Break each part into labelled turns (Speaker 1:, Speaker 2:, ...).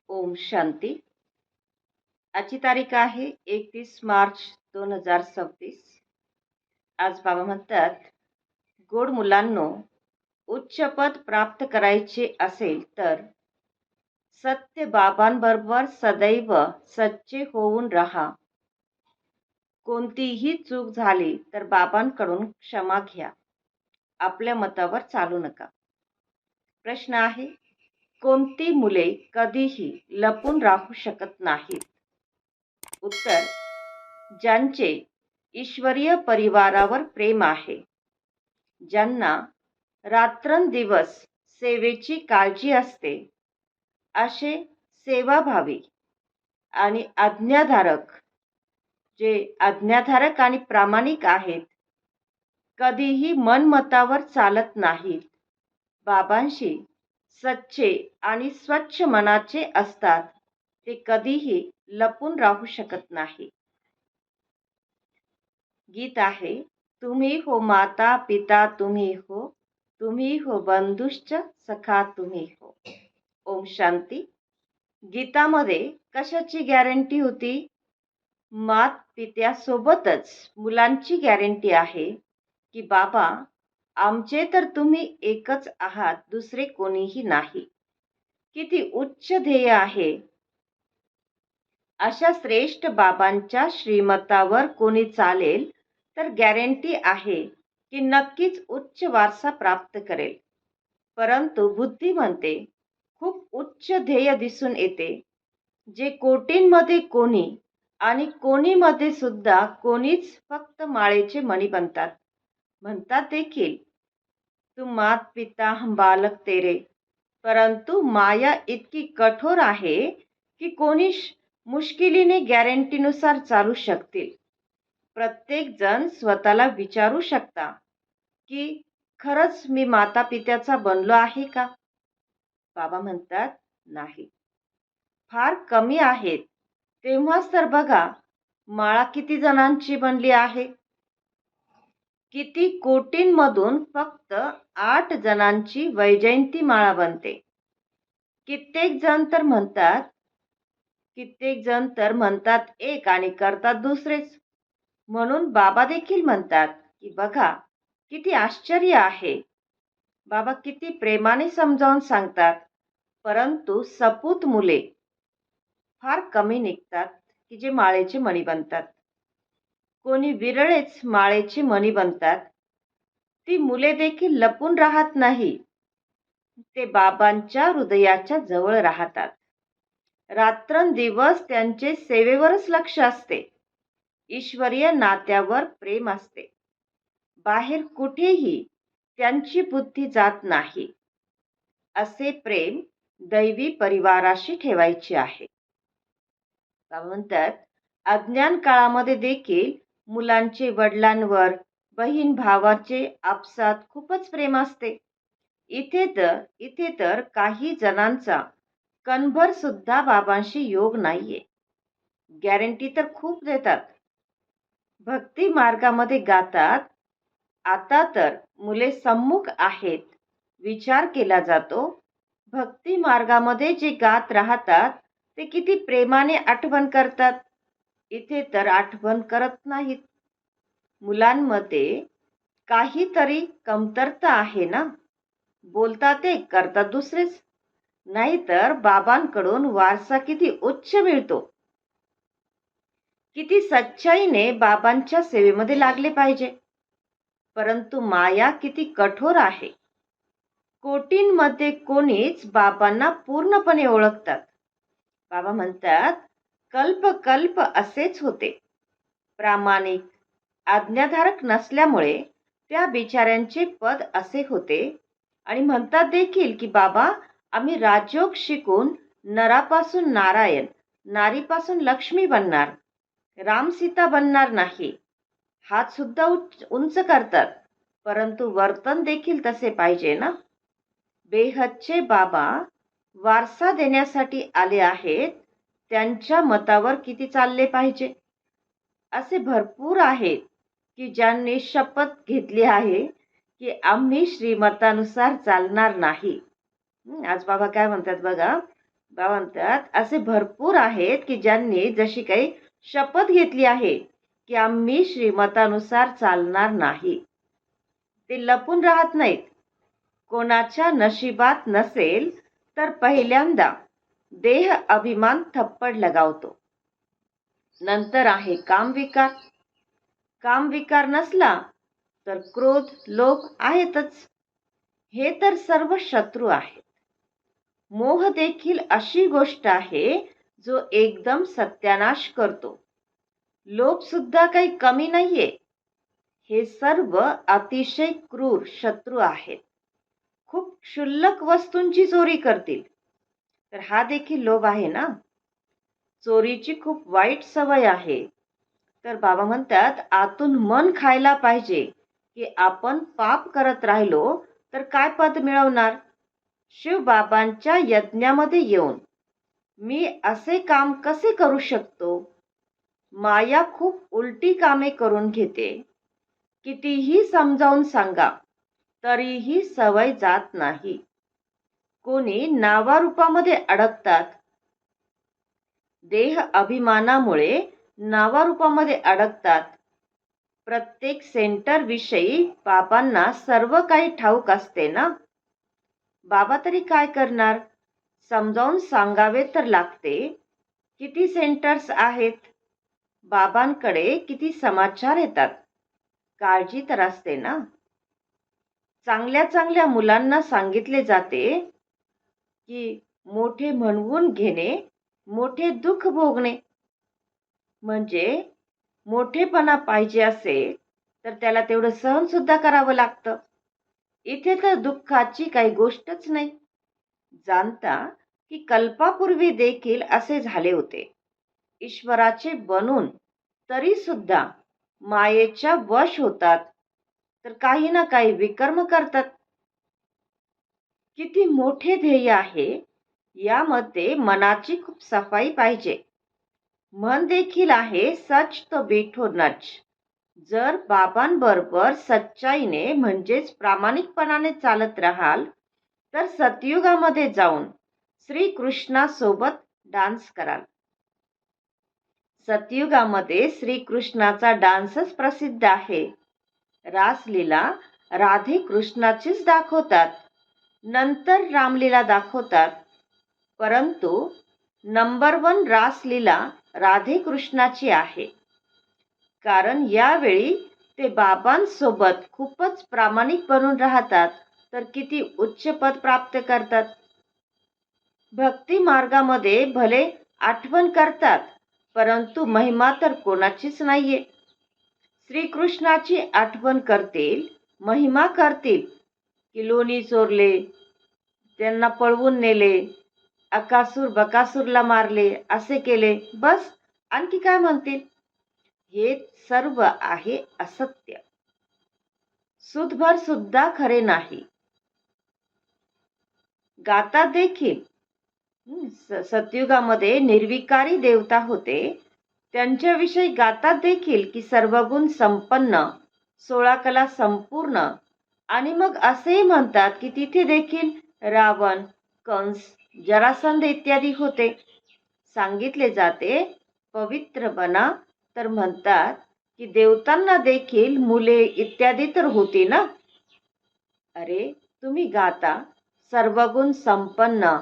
Speaker 1: ओम शांती. आजची तारीख आहे 31 मार्च 2026. आज बाबा म्हणतात, गोड मुलांनो, उच्च पद प्राप्त करायचे असेल तर सत्य बाबांबरोबर सदैव सच्चे होऊन राहा. कोणतीही चूक झाली तर बाबांकडून क्षमा घ्या. आपल्या मतावर चालू नका. प्रश्न आहे, कोणती मुले कधीही लपून राहू शकत नाहीत? उत्तर, ज्यांचे ईश्वरीय परिवारावर प्रेम आहे, ज्यांना रात्रंदिवस सेवेची काळजी असते, असे सेवाभावी आणि आज्ञाधारक आणि प्रामाणिक आहेत, कधीही मनमतावर चालत नाहीत, बाबांशी सच्चे आणि स्वच्छ मनाचे असतात, ते कधीही लपून राहू शकत नाही. गीत आहे, तुम्ही हो माता पिता तुम्ही हो बंधुश्च सखा तुम्ही हो. ओम शांती. गीतामध्ये कशाची गॅरंटी होती? मात पित्यासोबतच मुलांची गॅरंटी आहे की बाबा आमचे तर तुम्ही एकच आहात, दुसरे कोणीही नाही. किती उच्च ध्येय आहे. अशा श्रेष्ठ बाबांच्या श्रीमतावर कोणी चालेल तर गॅरंटी आहे की नक्कीच उच्च वारसा प्राप्त करेल. परंतु बुद्धी म्हणते खूप उच्च ध्येय दिसून येते, जे कोटींमध्ये कोणी आणि कोणीमध्ये सुद्धा कोणीच फक्त माळेचे मणी बनतात. म्हणतात देखील, तुम मात पिता हम बालक तेरे. परंतु माया इतकी कठोर आहे की कोणी मुश्किलीने गॅरंटीनुसार चालू शकतील. प्रत्येक जण स्वतःला विचारू शकता की खरंच मी माता पित्याचा बनलो आहे का? बाबा म्हणतात नाही, फार कमी आहेत. तेव्हाच तर बघा, माळा किती जणांची बनली आहे. किती कोटींमधून फक्त 8 जणांची वैजयंती माळा बनते. कित्येक जण तर म्हणतात एक आणि करतात दुसरेच. म्हणून बाबा देखील म्हणतात की बघा किती आश्चर्य आहे. बाबा किती प्रेमाने समजावून सांगतात, परंतु सपूत मुले फार कमी निघतात की जे माळेचे मणी बनतात. कोणी विरळेच माळेचे मणी बनतात. ती मुले देखील लपून राहत नाही, ते बाबांच्या हृदयाच्या जवळ राहतात. रात्रंदिवस त्यांचे सेवेवरच लक्ष असते. ईश्वरीय नात्यावर प्रेम असते. बाहेर कुठेही त्यांची बुद्धी जात नाही. असे प्रेम दैवी परिवाराशी ठेवायचे आहे. म्हणतात, अज्ञान काळामध्ये देखील मुलांचे वडिलांवर, बहीण भावाचे आपसात खूपच प्रेम असते. इथे तर काही जणांचा कणभर सुद्धा बाबांशी योग नाहीये. गॅरंटी तर खूप देतात. भक्ती मार्गामध्ये गातात, आता तर मुले सम्मुख आहेत. विचार केला जातो, भक्ती मार्गामध्ये जे गात राहतात ते किती प्रेमाने आठवण करतात. इथे तर आठवण करत नाहीत. मुलांमध्ये काहीतरी कमतरता आहे ना. बोलतात एक, करतात दुसरेच. नाहीतर बाबांकडून वारसा किती उच्च मिळतो. किती सच्चाईने बाबांच्या सेवेमध्ये लागले पाहिजे. परंतु माया किती कठोर आहे. कोटींमध्ये कोणीच बाबांना पूर्णपणे ओळखतात. बाबा म्हणतात, कल्प असेच होते. प्रामाणिक आज्ञाधारक नसल्यामुळे त्या बिचाऱ्यांचे पद असे होते. आणि म्हणतात देखील की बाबा आम्ही राजयोग शिकून नरापासून नारायण, नारीपासून लक्ष्मी बनणार, राम सीता बनणार नाही. हात सुद्धा उंच करतात, परंतु वर्तन देखील तसे पाहिजे ना. बेहदचे बाबा वारसा देण्यासाठी आले आहेत. त्यांच्या मतावर किती चालले पाहिजे? असे भरपूर आहेत की ज्यांनी शपथ घेतली आहे की आम्ही श्रीमतानुसार चालणार नाही. आज बाबा काय म्हणतात बघा, बाबा म्हणतात असे भरपूर आहेत की ज्यांनी जशी काही शपथ घेतली आहे की आम्ही श्रीमतानुसार चालणार नाही. ते लपून राहत नाहीत. कोणाच्या नशिबात नसेल तर पहिल्यांदा देह अभिमान थप्पड लगावतो. नंतर आहे कामविकार. कामविकार नसला तर क्रोध, लोभ आहेतच. हे तर सर्व शत्रू आहेत. मोह देखील अशी गोष्ट आहे जो एकदम सत्यानाश करतो. लोभ सुद्धा काही कमी नाहीये. हे सर्व अतिशय क्रूर शत्रू आहेत. खूप क्षुल्लक वस्तूंची चोरी करतील. तर हा देखील लोभ आहे ना. चोरीची खूप वाईट सवय आहे. तर बाबा म्हणतात आतून मन खायला पाहिजे की आपण पाप करत राहिलो तर काय पद मिळवणार. शिवबाबांच्या यज्ञामध्ये येऊन मी असे काम कसे करू शकतो. माया खूप उलटी कामे करून घेते. कितीही समजावून सांगा तरीही सवय जात नाही. कोणी नावारूपामध्ये अडकतात. देह अभिमानामुळे नावारूपामध्ये अडकतात. प्रत्येक सेंटर विषयी बाबांना सर्व काही ठाऊक असते ना. बाबा तरी काय करणार. समजावून सांगावे तर लागते. किती सेंटर्स आहेत. बाबांकडे किती समाचार येतात. काळजी तर असते ना. चांगल्या चांगल्या मुलांना सांगितले जाते की मोठे म्हणवून घेणे मोठे दुःख भोगणे. म्हणजे मोठेपणा पाहिजे असेल तर त्याला तेवढं सहन सुद्धा करावं लागतं. इथे तर दुःखाची काही गोष्टच नाही. जाणता की कल्पापूर्वी देखील असे झाले होते. ईश्वराचे बनून तरी सुद्धा मायेच्या वश होतात. तर काही ना काही विकर्म करतात. किती मोठे ध्येय आहे. यामध्ये मनाची खूप सफाई पाहिजे. मन देखील आहे सच तो बेठो नच. जर बाबांबरोबर सच्चाईने म्हणजेच प्रामाणिकपणाने चालत राहाल तर सतयुगामध्ये जाऊन श्रीकृष्णासोबत डान्स कराल. सतयुगामध्ये श्रीकृष्णाचा डान्सच प्रसिद्ध आहे. रासलीला राधे कृष्णाचीच दाखवतात. नंतर रामलीला दाखवतात. परंतु नंबर 1 रासलीला राधे कृष्णाची आहे. कारण यावेळी ते बाबांसोबत खूपच प्रामाणिक बनून राहतात. तर किती उच्च पद प्राप्त करतात. भक्ती मार्गामध्ये भले आठवण करतात परंतु महिमा तर कोणाचीच नाहीये. श्रीकृष्णाची आठवण करतील, महिमा करतील की लोणी चोरले, त्यांना पळवून नेले, अकासूर बकासूरला मारले, असे केले, बस आणखी काय म्हणतील. हे सर्व आहे असत्य. सुतभर सुद्धा खरे नाही. गाता देखील सतयुगामध्ये निर्विकारी देवता होते. त्यांच्याविषयी गातात देखील की सर्वगुण संपन्न, 16 कला संपूर्ण. आणि मग असेही म्हणतात की तिथे देखील रावण, कंस, जरासंध इत्यादी होते. सांगितले जाते पवित्र बना. तर म्हणतात की देवतांना देखील मुले इत्यादी तर होती ना. अरे तुम्ही गाता सर्वगुण संपन्न,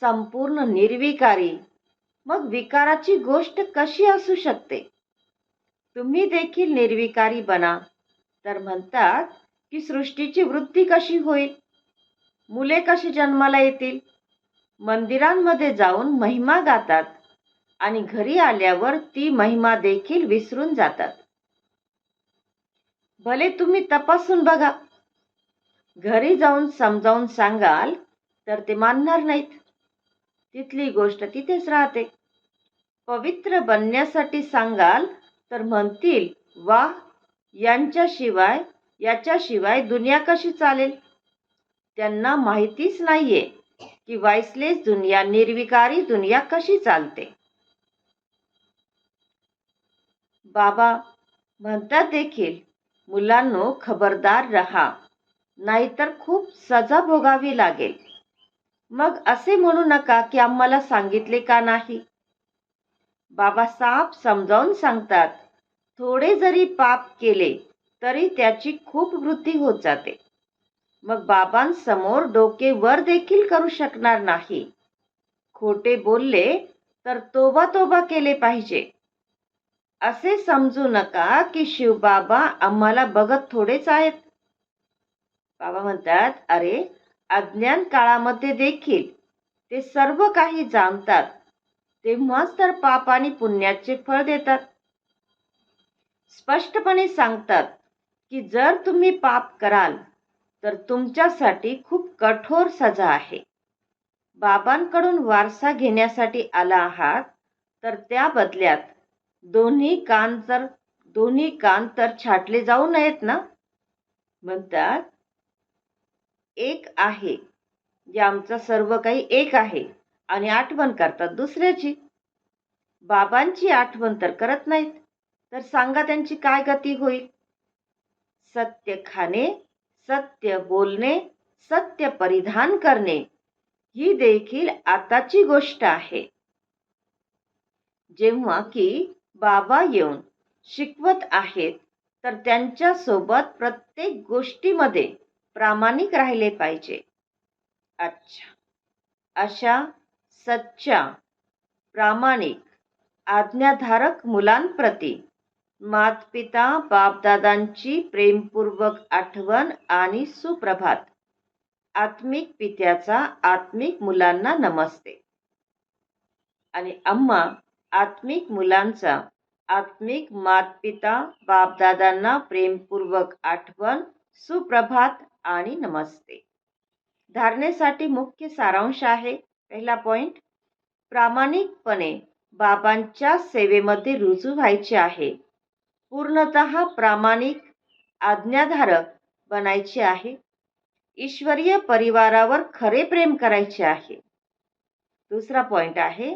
Speaker 1: संपूर्ण निर्विकारी, मग विकाराची गोष्ट कशी असू शकते. तुम्ही देखील निर्विकारी बना. तर म्हणतात की सृष्टीची वृद्धी कशी होईल. मुले कशी जन्माला येतील. मंदिरांमध्ये जाऊन महिमा गातात आणि घरी आल्यावर ती महिमा देखील विसरून जातात. भले तुम्ही तपासून बघा. घरी जाऊन समजावून सांगाल तर ते मानणार नाहीत. तिथली गोष्ट तिथेच राहते. पवित्र बनण्यासाठी सांगाल तर म्हणतील वाह, यांच्याशिवाय याच्याशिवाय दुनिया कशी चालेल. त्यांना माहितीच नाहीये की वाइसलेस दुनिया, निर्विकारी दुनिया कशी चालते. बाबा म्हणतात देखील मुलांनो खबरदार रहा, नाहीतर खूप सजा भोगावी लागेल. मग असे म्हणू नका की आम्हाला सांगितले का नाही. बाबा साफ समजावून सांगतात, थोडे जरी पाप केले तरी त्याची खूप वृद्धी होत जाते. मग बाबांसमोर डोके वर देखील करू शकणार नाही. खोटे बोलले तर तोबा तोबा केले पाहिजे. असे समजू नका की शिवबाबा आम्हाला बघत थोडेच आहेत. बाबा म्हणतात, अरे अज्ञान काळामध्ये देखील ते सर्व काही जाणतात, तेव्हाच तर पाप आणि पुण्याचे फळ देतात. स्पष्टपणे सांगतात की जर तुम्ही पाप कराल तर तुमच्यासाठी खूप कठोर सजा आहे. बाबांकडून वारसा घेण्यासाठी आला आहात तर त्या बदल्यात दोन्ही कान तर छाटले जाऊ नयेत ना. म्हणतात, एक आहे जे आमचं सर्व काही एक आहे आणि आठवण करतात दुसऱ्याची. बाबांची आठवण तर करत नाहीत, तर सांगा त्यांची काय गती होईल. सत्य खाणे, सत्य बोलणे, सत्य परिधान करणे ही देखील आताची गोष्ट आहे. जेव्हा की बाबा येऊन शिकवत आहेत तर त्यांच्या सोबत प्रत्येक गोष्टीमध्ये प्रामाणिक राहिले पाहिजे. अच्छा, अशा सच्च्या, प्रामाणिक, आज्ञाधारक मुलांप्रती मातपिता बापदादांची प्रेमपूर्वक आठवण आणि सुप्रभात. आत्मिक पित्याचा आत्मिक मुलांना नमस्ते. आणि अम्मा आत्मिक मुलांचा आत्मिक मातपिता बापदादांना प्रेमपूर्वक आठवण, सुप्रभात आणि नमस्ते. धारणेसाठी मुख्य सारांश आहे. पहिला पॉइंट, प्रामाणिकपणे बाबांच्या सेवेमध्ये रुजू व्हायचे आहे. पूर्णतः प्रामाणिक आज्ञाधारक बनायचे आहे. ईश्वरीय परिवारावर खरे प्रेम करायचे आहे. दुसरा पॉइंट आहे,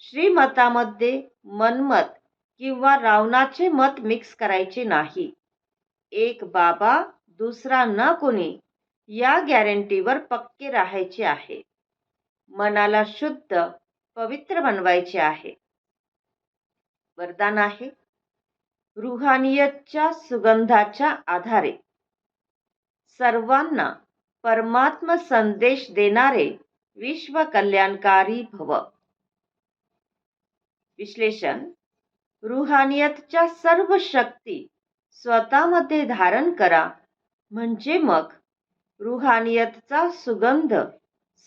Speaker 1: श्रीमतामध्ये मनमत किंवा रावणाचे मत मिक्स करायचे नाही. एक बाबा, दुसरा न कोणी, या गॅरंटीवर पक्के राहायचे आहे. मनाला शुद्ध, पवित्र बनवायचे आहे. वरदान आहे, रुहानियतच्या सुगंधाच्या आधारे सर्वांना परमात्म संदेश देणारे विश्व कल्याणकारी भव. विश्लेषण, रुहानियतच्या सर्व शक्ती स्वतःमध्ये धारण करा, म्हणजे मग रुहानियतचा सुगंध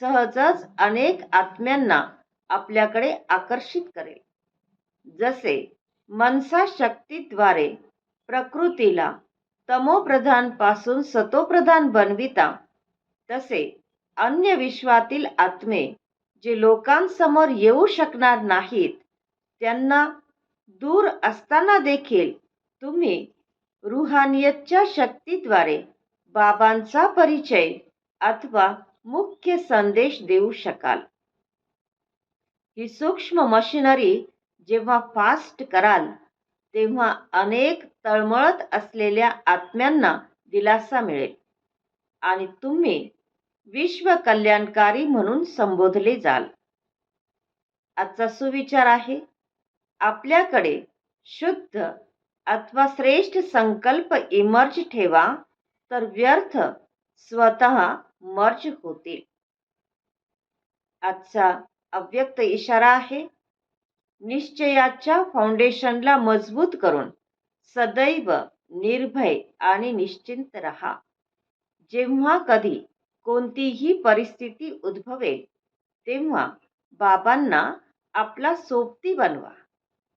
Speaker 1: सहजच अनेक आत्म्यांना आपल्याकडे आकर्षित करेल. जसे मनसा शक्तीद्वारे प्रकृतीला तमोप्रधान पासून सतोप्रधान बनविता, तसे अन्य विश्वातील आत्मे जे लोकांसमोर येऊ शकणार नाहीत, त्यांना दूर असताना देखील तुम्ही रुहानियतच्या शक्तीद्वारे बाबांचा परिचय अथवा मुख्य संदेश देऊ शकाल. ही सूक्ष्म मशिनरी जेव्हा फास्ट कराल तेव्हा अनेक तळमळत असलेल्या आत्म्यांना दिलासा मिळेल आणि तुम्ही विश्व कल्याणकारी म्हणून संबोधले जाल. आजचा सुविचार आहे, आपल्याकडे शुद्ध अथवा श्रेष्ठ संकल्प इमर्ज ठेवा तर व्यर्थ स्वतः मर्ज होतील. आजचा अव्यक्त इशारा आहे, निश्चयाच्या फाउंडेशनला मजबूत करून सदैव निर्भय आणि निश्चिंत रहा. जेव्हा कधी कोणतीही परिस्थिती उद्भवेल तेव्हा बाबांना आपला सोबती बनवा,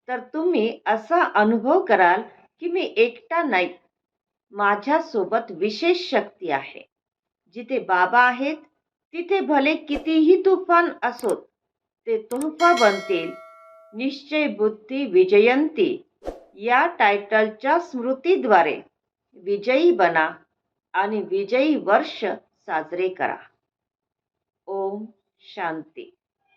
Speaker 1: तर तुम्ही असा अनुभव कराल की मी एकटा नाही, माझ्या सोबत विशेष शक्ती आहे. जिथे बाबा आहेत तिथे भले कितीही तुफान असोत ते तोफा बनतील. निश्चय बुद्धी विजयंती या टायटलच्या स्मृतीद्वारे विजयी बना आणि विजयी वर्ष साजरे करा. ओम शांती.